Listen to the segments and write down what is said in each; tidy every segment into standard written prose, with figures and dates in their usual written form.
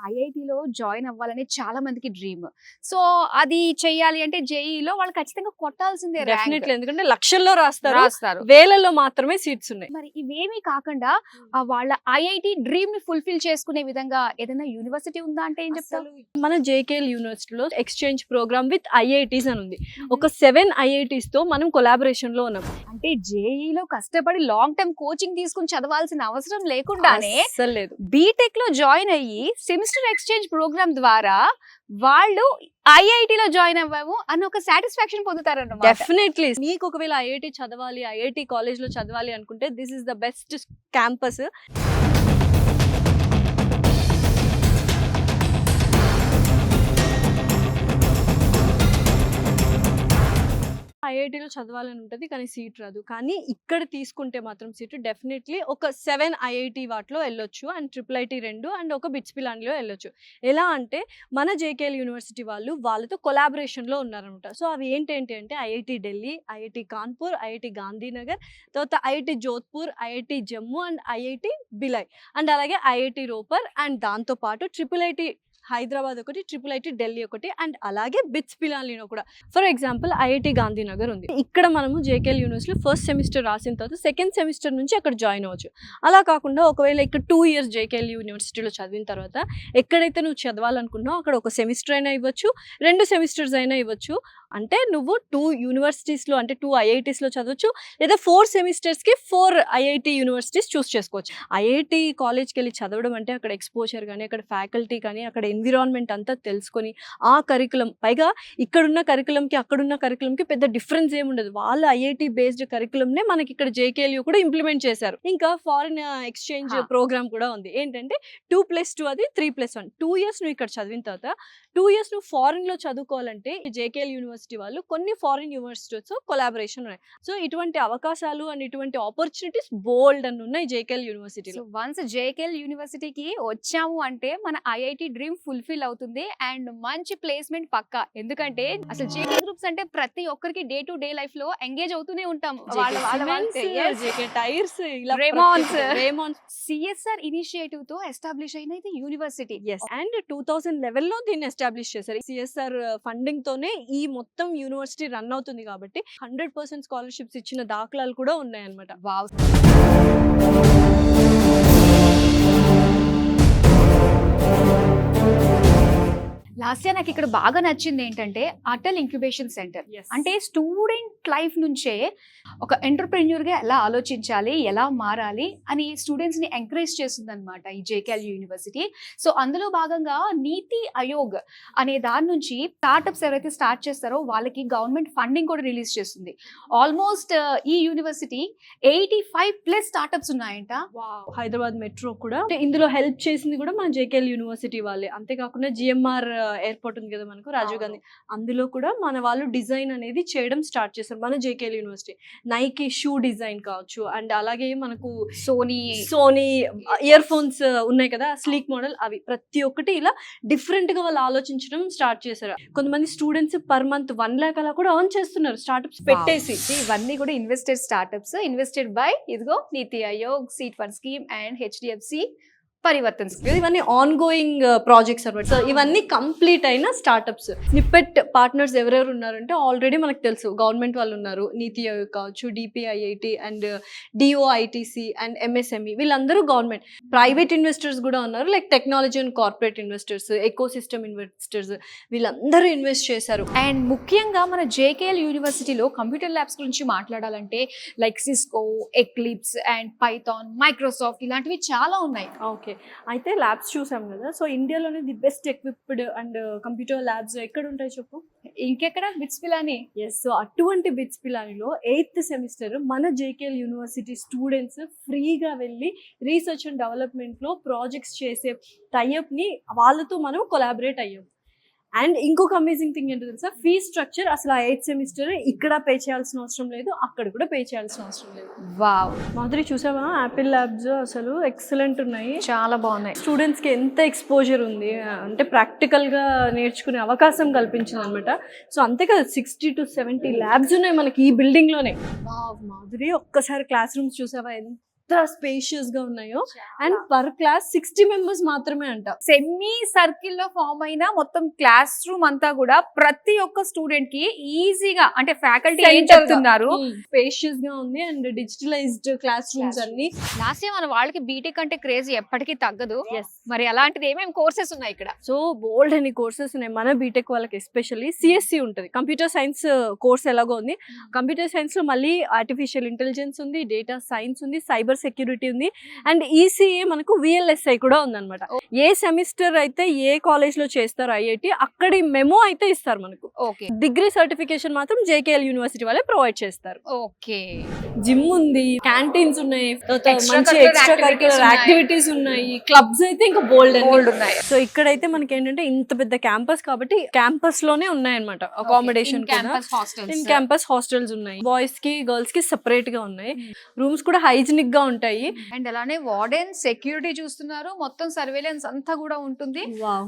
ఐఐటీలో join అవ్వాలని చాలా మందికి డ్రీమ్. సో, అది చెయ్యాలి అంటే జేఈఈలో వాళ్ళు ఖచ్చితంగా కొట్టాల్సిందే ర్యాంక్. డెఫినెట్లీ. ఎందుకంటే లక్షల్లో రాస్తారు, రాస్తారు. వేలల్లో మాత్రమే సీట్స్ ఉన్నాయి. మరి ఇవేమీ కాకుండా వాళ్ళ ఐఐటీ డ్రీమ్ ని ఫుల్ఫిల్ చేసుకునే విధంగా ఏదైనా యూనివర్సిటీ ఉందా అంటే ఏం చెప్తారు? మన జేకేఎల్ యూనివర్సిటీలో ఎక్స్చేంజ్ ప్రోగ్రామ్ విత్ ఐఐటీస్ అని ఉంది. ఒక 7 ఐఐటీస్ తో మనం కొలాబరేషన్ లో ఉన్నాం. అంటే జేఈఈలో కష్టపడి లాంగ్ టర్మ్ కోచింగ్ తీసుకుని చదవాల్సిన అవసరం లేకుండానే అస్సలు లేదు. బీటెక్ లో జాయిన్ అయ్యి సెమిస్టర్ ఎక్స్చేంజ్ ప్రోగ్రామ్ ద్వారా వాళ్ళు ఐఐటీలో జాయిన్ అవ్వాము అన్న ఒక సాటిస్ఫాక్షన్ పొందుతారన్నమాట. డెఫినెట్లీ. మీకు ఒకవేళ ఐఐటి చదవాలి, ఐఐటి కాలేజ్ లో చదవాలి అనుకుంటే this is the best campus. ఐఐటీలో చదవాలని ఉంటుంది కానీ సీట్ రాదు. కానీ ఇక్కడ తీసుకుంటే మాత్రం సీట్ డెఫినెట్లీ ఒక 7 ఐఐటి వాటిలో వెళ్ళొచ్చు అండ్ ట్రిపుల్ ఐటీ 2 అండ్ ఒక బిట్స్ పిలానిలో వెళ్ళొచ్చు. ఎలా అంటే మన జేకేఎల్ యూనివర్సిటీ వాళ్ళతో కొలాబరేషన్లో ఉన్నారనమాట. సో అవి ఏంటంటే అంటే IIT Delhi, IIT Kanpur, IIT Gandhinagar, తర్వాత IIT Jodhpur, IIT Jammu and IIT Bhilai and అలాగే ఐఐటి రోపర్ అండ్ దాంతోపాటు ట్రిపుల్ ఐటీ హైదరాబాద్ ఒకటి, ట్రిపుల్ ఐటీ ఢిల్లీ ఒకటి అండ్ అలాగే బిట్స్ పిలానిలో కూడా. ఫర్ ఎగ్జాంపుల్ ఐఐటి గాంధీనగర్ ఉంది. ఇక్కడ మనము జేకేఎల్ యూనివర్సిటీలో ఫస్ట్ సెమిస్టర్ రాసిన తర్వాత సెకండ్ సెమిస్టర్ నుంచి అక్కడ జాయిన్ అవ్వచ్చు. అలా కాకుండా ఒకవేళ ఇక్కడ 2 years జేకేఎల్ యూనివర్సిటీలో చదివిన తర్వాత ఎక్కడైతే నువ్వు చదవాలనుకున్నావు అక్కడ ఒక సెమిస్టర్ అయినా ఇవ్వచ్చు, 2 సెమిస్టర్స్ అయినా ఇవ్వచ్చు. అంటే నువ్వు 2 యూనివర్సిటీస్లో అంటే 2 ఐఐటీస్లో చదవచ్చు, లేదా 4 సెమిస్టర్స్కి 4 ఐఐటి యూనివర్సిటీస్ చూస్ చేసుకోవచ్చు. ఐఐటి కాలేజ్కి వెళ్ళి చదవడం అంటే అక్కడ ఎక్స్పోజర్ కానీ, అక్కడ ఫ్యాకల్టీ కానీ, అక్కడ ఎన్విరాన్మెంట్ అంతా తెలుసుకొని ఆ కరికులం, పైగా ఇక్కడున్న కరికులంకి అక్కడున్న కరికులంకి పెద్ద డిఫరెన్స్ ఏముండదు. వాళ్ళు ఐఐటి బేస్డ్ కరికులంనే మనకి ఇక్కడ జేకేఎల్ కూడా ఇంప్లిమెంట్ చేశారు. ఇంకా ఫారిన్ ఎక్స్చేంజ్ ప్రోగ్రామ్ కూడా ఉంది. ఏంటంటే 2+2 అది 3+1. 2 years నువ్వు ఇక్కడ చదివిన తర్వాత 2 years నువ్వు ఫారిన్ లో చదువుకోవాలంటే జేకేఎల్ యూనివర్సిటీ వాళ్ళు కొన్ని ఫారిన్ యూనివర్సిటీస్ కొలాబరేషన్ ఉన్నాయి. సో ఇటువంటి అవకాశాలు అండ్ ఇటువంటి ఆపర్చునిటీస్ బోల్డ్ అని ఉన్నాయి జేకేఎల్ యూనివర్సిటీలో. వన్స్ జేకేఎల్ యూనివర్సిటీకి వచ్చాము అంటే మన ఐఐటి డ్రీమ్ ఫుల్ఫిల్ అవుతుంది అండ్ మంచి ప్లేస్మెంట్ పక్కా. ఎందుకంటే అసలు జేకే గ్రూప్స్ అంటే ప్రతి ఒక్కరికి డే టు డే లైఫ్ లో ఎంగేజ్ అవుతూనే ఉంటాం. సిఎస్ఆర్ ఇనిషియేటివ్ తో ఎస్టాబ్లిష్ అయిన ఇది యూనివర్సిటీ. అండ్ 2011 లో దీన్ని ఎస్టాబ్లిష్ చేశారు. సిఎస్ఆర్ ఫండింగ్ తోనే ఈ మొత్తం యూనివర్సిటీ రన్ అవుతుంది కాబట్టి 100% స్కాలర్షిప్స్ ఇచ్చిన దాఖలాలు కూడా ఉన్నాయన్నమాట. వావ్. లాస్య నాకు ఇక్కడ బాగా నచ్చింది ఏంటంటే అటల్ ఇంక్యుబేషన్ సెంటర్. అంటే స్టూడెంట్ లైఫ్ నుంచే ఒక ఎంటర్ప్రెన్యూర్ గా ఎలా ఆలోచించాలి, ఎలా మారాలి అని స్టూడెంట్స్ ని ఎంకరేజ్ చేస్తుంది అనమాట ఈ జేకేఎల్ యూనివర్సిటీ. సో అందులో భాగంగా నీతి ఆయోగ్ అనే దాని నుంచి స్టార్ట్అప్స్ ఎవరైతే స్టార్ట్ చేస్తారో వాళ్ళకి గవర్నమెంట్ ఫండింగ్ కూడా రిలీజ్ చేస్తుంది. ఆల్మోస్ట్ ఈ యూనివర్సిటీ 85+ స్టార్ట్అప్స్ ఉన్నాయంట. హైదరాబాద్ మెట్రో కూడా ఇందులో హెల్ప్ చేసింది కూడా మన జేకేఎల్ యూనివర్సిటీ వాళ్ళే. అంతేకాకుండా జిఎంఆర్ ఎయిర్పోర్ట్ ఉంది కదా మనకు, రాజీవ్ గాంధీ, అందులో కూడా మన వాళ్ళు డిజైన్ అనేది చేయడం స్టార్ట్ చేస్తారు మన JKL university. Nike shoe design కావచ్చు అండ్ అలాగే మనకు సోనీ ఇయర్ ఫోన్స్ ఉన్నాయి కదా స్లీక్ మోడల్, అవి ప్రతి ఒక్కటి ఇలా డిఫరెంట్ గా వాళ్ళు ఆలోచించడం స్టార్ట్ చేశారు. కొంతమంది స్టూడెంట్స్ పర్ మంత్ 1 lakh అలా కూడా ఎర్న్ చేస్తున్నారు స్టార్ట్అప్స్ పెట్టేసి. ఇవన్నీ కూడా ఇన్వెస్టెడ్ స్టార్ట్అప్స్, ఇన్వెస్టెడ్ బై ఇదిగో నీతి Aayog, seed fund scheme and HDFC Parivartan scheme. ఇవన్నీ ఆన్ గోయింగ్ ప్రాజెక్ట్స్ అనమాట. సో ఇవన్నీ కంప్లీట్ అయిన స్టార్ట్అప్స్. స్నిప్పెట్ పార్ట్నర్స్ ఎవరెవరు ఉన్నారంటే ఆల్రెడీ మనకు తెలుసు, గవర్నమెంట్ వాళ్ళు ఉన్నారు, నీతి ఆయోగ్ కావచ్చు, డిపిఐఐటి అండ్ డిఓఐటిసి అండ్ ఎంఎస్ఎంఈ, వీళ్ళందరూ గవర్నమెంట్. ప్రైవేట్ ఇన్వెస్టర్స్ కూడా ఉన్నారు, like technology and corporate investors, eco system investors, వీళ్ళందరూ ఇన్వెస్ట్ చేశారు. అండ్ ముఖ్యంగా మన జేకేఎల్ యూనివర్సిటీలో కంప్యూటర్ ల్యాబ్స్ గురించి మాట్లాడాలంటే like Cisco, eclipse and Python, Microsoft ఇలాంటివి చాలా ఉన్నాయి. ఓకే, అయితే ల్యాబ్స్ చూసాం కదా. సో ఇండియాలోనే the best equipped and computer labs ఎక్కడ ఉంటాయి చెప్పు? ఇంకెక్కడ? బిట్స్ పిలాని. ఎస్. సో అటువంటి బిట్స్ పిలానిలో 8th సెమిస్టర్ మన జేకేఎల్ యూనివర్సిటీ స్టూడెంట్స్ ఫ్రీగా వెళ్ళి రీసెర్చ్ అండ్ డెవలప్మెంట్ లో ప్రాజెక్ట్స్ చేసే టైఅప్ ని వాళ్ళతో మనం కొలాబరేట్ అయ్యాం. అండ్ ఇంకొక అమేజింగ్ థింగ్ ఏంటో తెలుసా, ఫీ స్ట్రక్చర్ అసలు 8th సెమిస్టర్ ఇక్కడ పే చేయాల్సిన అవసరం లేదు, అక్కడ కూడా పే చేయాల్సిన అవసరం లేదు. వావ్. మాధురి చూసావా యాపిల్ ల్యాబ్స్ అసలు ఎక్సలెంట్ ఉన్నాయి, చాలా బాగున్నాయి. స్టూడెంట్స్ కి ఎంత ఎక్స్పోజర్ ఉంది అంటే ప్రాక్టికల్ గా నేర్చుకునే అవకాశం కల్పించింది అనమాట. సో అంతే కదా, 60 to 70 ల్యాబ్స్ ఉన్నాయి మనకి ఈ బిల్డింగ్ లోనే. వావ్ మాధురి, ఒక్కసారి క్లాస్ రూమ్స్ చూసావా, ఎంత స్పేషియస్ గా ఉన్నాయో అండ్ పర్ క్లాస్ 60 మెంబర్స్ మాత్రమే అంట. సెమీ సర్కిల్ లో ఫామ్ అయిన మొత్తం క్లాస్ రూమ్ అంతా కూడా ప్రతి ఒక్క స్టూడెంట్ కి ఈజీగా అంటే ఫ్యాకల్టీ ఏం చెప్తున్నారు స్పేషియస్ గా ఉంది అండ్ డిజిటలైజ్డ్ క్లాస్ రూమ్స్ అన్ని. లాస్ట్ టైం మన వాళ్ళకి బీటెక్ అంటే క్రేజ్ ఎప్పటికీ తగ్గదు. మరి అలాంటిది ఏమేమి కోర్సెస్ ఉన్నాయి ఇక్కడ? సో బోల్డ్ అని కోర్సెస్ ఉన్నాయి. మన బీటెక్ వాళ్ళకి ఎస్పెషల్లీ సిఎస్సి ఉంటుంది, కంప్యూటర్ సైన్స్ కోర్స్ ఎలాగో ఉంది. కంప్యూటర్ సైన్స్ లో మళ్ళీ ఆర్టిఫిషియల్ ఇంటెలిజెన్స్ ఉంది, డేటా సైన్స్ ఉంది, సైబర్ సెక్యూరిటీ ఉంది అండ్ ఈసీఏ మనకు విఎల్ఎస్ఐ కూడా ఉందన్నమాట. ఏ సెమిస్టర్ అయితే ఏ కాలేజ్ లో చేస్తారు ఐఐటి అక్కడి మెమో అయితే ఇస్తారు మనకు. ఓకే, డిగ్రీ సర్టిఫికేషన్ మాత్రం జేకేఎల్ యూనివర్సిటీ వాళ్ళే ప్రొవైడ్ చేస్తారు. ఓకే, జిమ్ ఉంది, క్యాంటీన్స్ ఉన్నాయి, Extra మంచి curricular extra curricular activities activities ఉన్నాయి, క్లబ్స్ అయితే ఇంకా బోల్డ్ ఉన్నాయి. సో ఇక్కడైతే మనకి ఏంటంటే ఇంత పెద్ద క్యాంపస్ కాబట్టి క్యాంపస్ లోనే ఉన్నాయన్నమాట అకామిడేషన్ కూడా. ఇన్ క్యాంపస్ హాస్టల్స్ ఉన్నాయి, బాయ్స్ కి గర్ల్స్ కి సెపరేట్ గా ఉన్నాయి. రూమ్స్ కూడా హైజీనిక్ గా ఉంటాయి. అండ్ అలానే వార్డెన్ సెక్యూరిటీ చూస్తున్నారు, మొత్తం సర్వేలెన్స్ అంతా కూడా ఉంటుంది.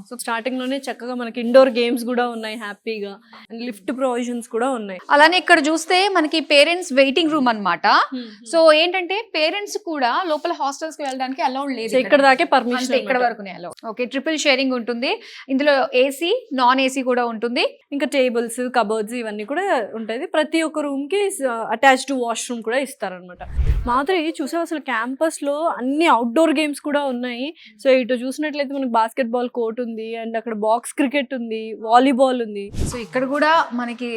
సో స్టార్టింగ్ లోనే చక్కగా మనకి ఇండోర్ గేమ్స్ కూడా ఉన్నాయి హ్యాపీగా అండ్ లిఫ్ట్ ప్రొవిజన్స్ కూడా ఉన్నాయి. అలానే ఇక్కడ చూస్తే మనకి పేరెంట్స్ వెయిటింగ్ రూమ్ అన్నమాట. సో ఏంటంటే పేరెంట్స్ కూడా లోపల హాస్టల్స్ కి వెళ్ళడానికి అలౌడ్ లేదు, ఇక్కడ దాకే పర్మిషన్, ఇక్కడ వరకునే అలౌడ్. ఓకే, ట్రిపుల్ షేరింగ్ ఉంటుంది ఇందులో, ఏసీ నాన్ ఏసీ కూడా ఉంటుంది. ఇంకా టేబుల్స్, కబోర్డ్స్ ఇవన్నీ కూడా ఉంటుంది. ప్రతి ఒక్క రూమ్ కి అటాచ్డ్ వాష్రూమ్ కూడా ఇస్తారనమాట. మాత్రం చూసే అసలు క్యాంపస్ లో అన్ని అవుట్డోర్ గేమ్స్ కూడా ఉన్నాయి. సో ఇటు చూసినట్లయితే మనకి బాస్కెట్ బాల్ కోర్ట్ ఉంది అండ్ అక్కడ బాక్స్ క్రికెట్ ఉంది, వాలీబాల్ ఉంది. సో ఇక్కడ కూడా మనకి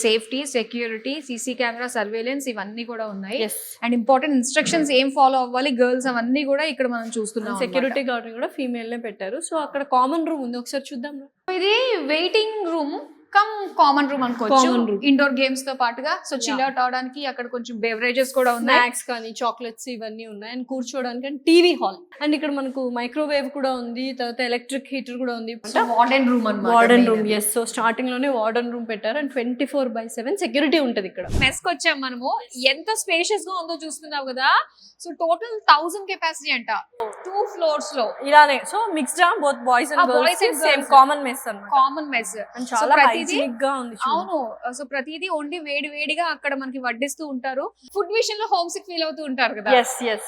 safety, security, CC camera, surveillance ఇవన్నీ కూడా ఉన్నాయి. అండ్ ఇంపార్టెంట్ ఇన్స్ట్రక్షన్స్ ఏం ఫాలో అవ్వాలి గర్ల్స్ అవన్నీ కూడా ఇక్కడ మనం చూస్తున్నాం. సెక్యూరిటీ గార్డ్ కూడా ఫీమేల్ నే పెట్టారు. సో అక్కడ కామన్ రూమ్ ఉంది, ఒకసారి చూద్దాం. ఇది waiting room come common room అనుకోవచ్చు, ఇండోర్ గేమ్స్ తో పాటుగా. సో చిల్ అవుట్ అవడానికి అక్కడ కొంచెం బెవరేజెస్ కూడా ఉన్నాయి, స్నాక్స్ కానీ చాక్లెట్స్ ఇవన్నీ ఉన్నాయి అండ్ కూర్చోడానికి అండ్ టీవీ హాల్ అండ్ ఇక్కడ మనకు మైక్రోవేవ్ కూడా ఉంది, తర్వాత ఎలక్ట్రిక్ హీటర్ కూడా ఉంది. వార్డెన్ రూమ్ అన్నమాట. Warden room, yes. So starting లోనే వార్డెన్ రూమ్ పెట్టారు అండ్ 24/7 సెక్యూరిటీ ఉంటది ఇక్కడ. మెస్ కి వచ్చాం మనము, ఎంత స్పేషియస్ గా ఉందో చూస్తున్నావు కదా. సో టోటల్ 1000 కెపాసిటీ అంట 2 ఫ్లోర్స్ లో. ఇలానే so mixed both boys and girls same common mess అన్నమాట. కామన్ మెస్ అండ్ చాలా హైజీనిక్ గా ఉంది. అవును, సో ప్రతిదీ వండి వేడి వేడిగా అక్కడ మనకి వడ్డిస్తూ ఉంటారు. ఫుడ్ విషయంలో హోమ్ సిక్ ఫీల్ అవుతూ ఉంటారు కదా.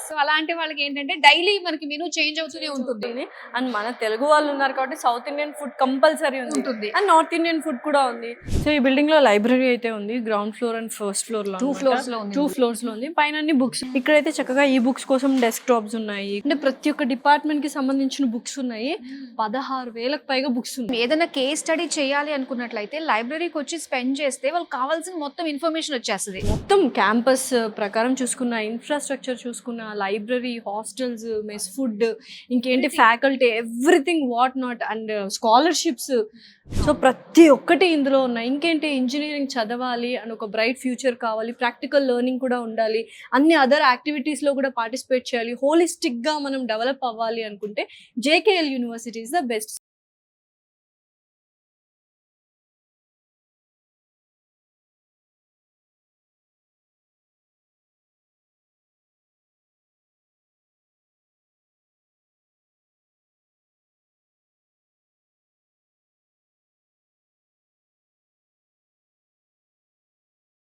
సో అలాంటి వాళ్ళకి ఏంటంటే డైలీ మనకి మెనూ చేంజ్ అవుతూనే ఉంటుంది. అండ్ మన తెలుగు వాళ్ళు ఉన్నారు కాబట్టి సౌత్ ఇండియన్ ఫుడ్ కంపల్సరీ ఉంటుంది అండ్ నార్త్ ఇండియన్ ఫుడ్ కూడా ఉంది. సో ఈ బిల్డింగ్ లో లైబ్రరీ అయితే ఉంది, ground floor and first floor లో, 2 ఫ్లోర్స్ లో ఉంది. పైన అన్ని బుక్స్, ఇక్కడైతే చక్కగా ఈ బుక్స్ కోసం డెస్క్ టాప్స్ ఉన్నాయి. అంటే ప్రతి ఒక్క డిపార్ట్మెంట్ కి సంబంధించిన బుక్స్ ఉన్నాయి. 16,000కి పైగా బుక్స్ ఉన్నాయి. ఏదైనా కేస్ స్టడీ చేయాలి అనుకున్నట్లయితే లైబ్రరీకి వచ్చి స్పెండ్ చేస్తే వాళ్ళకి కావాల్సిన మొత్తం ఇన్ఫర్మేషన్ వచ్చేస్తుంది. మొత్తం క్యాంపస్ ప్రకారం చూసుకున్న, ఇన్ఫ్రాస్ట్రక్చర్ చూసుకున్న, లైబ్రరీ, హాస్టల్స్, మెస్ ఫుడ్, ఇంకేంటి faculty, everything what not and scholarships. So ప్రతి ఒక్కటి ఇందులో ఉన్నాయి. ఇంకేంటి, ఇంజనీరింగ్ చదవాలి అండ్ ఒక బ్రైట్ ఫ్యూచర్ కావాలి, ప్రాక్టికల్ లెర్నింగ్ కూడా ఉండాలి, అన్ని అదర్ యాక్టివిటీస్ లో కూడా పార్టిసిపేట్ చేయాలి, హోలిస్టిక్ గా మనం డెవలప్ అవ్వాలి అనుకుంటే JKL university is the best.